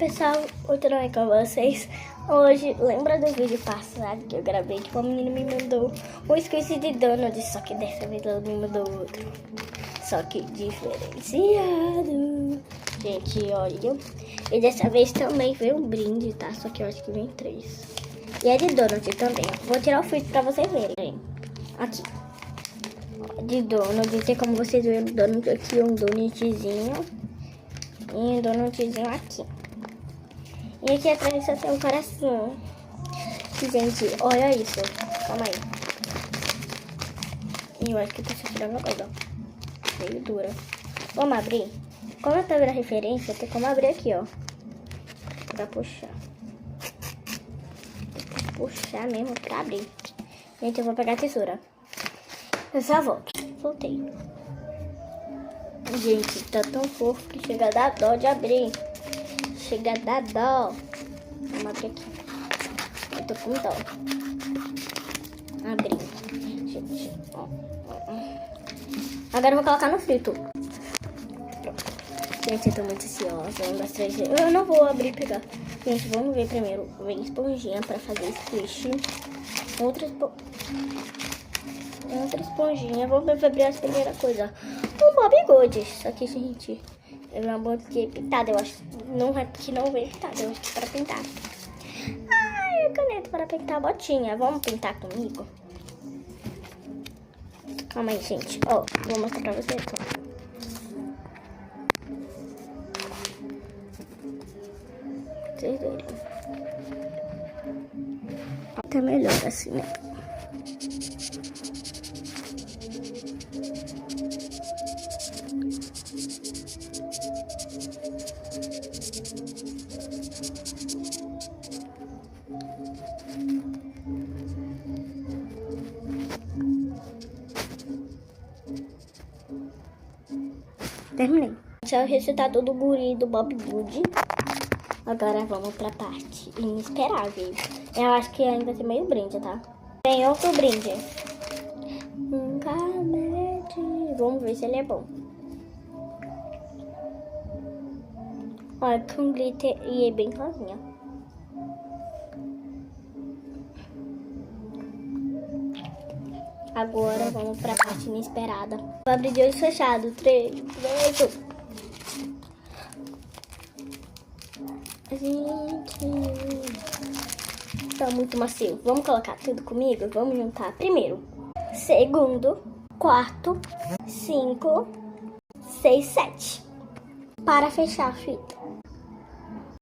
pessoal, tudo bem com vocês? Hoje, lembra do vídeo passado que eu gravei que uma menina me mandou um squeeze de Donald, só que dessa vez ela me mandou outro, só que diferenciado. Gente, olha, e dessa vez também veio um brinde, tá? Só que eu acho que vem 3. E é de Donald também. Vou tirar o filtro pra vocês verem. Aqui. De Donald, tem como vocês verem o Donald aqui, um donutzinho. E um donutzinho aqui. E aqui atrás só tem um coração. Gente, olha isso. Calma aí. Eu acho que eu tô segurando a coisa, ó. Meio dura. Vamos abrir? Como eu tô vendo a referência, tem como abrir aqui, ó. Pra puxar. Puxar mesmo pra abrir. Gente, eu vou pegar a tesoura. Eu só volto. Voltei. Gente, tá tão fofo que chega a dar dó de abrir. Chega a dar dó. Vamos abrir aqui. Eu tô com dó. Abri. Gente, ó. Agora eu vou colocar no frito. Gente, eu tô muito ansiosa. Eu não vou abrir e pegar. Gente, vamos ver primeiro. Vem esponjinha pra fazer squish. Outra esponjinha. Vamos abrir a primeira coisa. Um Bob Gold. Isso aqui, gente, é uma bolinha pintada. Eu acho que não vem pintada. Eu acho que é para pintar. Ai, a caneta para pintar a botinha. Vamos pintar comigo? Calma aí, gente. Ó, vou mostrar pra vocês. Vocês verem. Tá melhor assim, né? Terminei. Esse é o resultado do guri do Bob Good. Agora vamos pra parte inesperável. Eu acho que ainda tem meio brinde, tá? Tem outro brinde. Um canete. Vamos ver se ele é bom. Olha, com glitter e é bem rosinha. Agora vamos pra parte inesperada. Vou abrir de olhos fechados. 3, 2, 1. Gente, tá muito macio. Vamos colocar tudo comigo? Vamos juntar primeiro, segundo, quarto, 5, 6, 7. Para fechar a fita.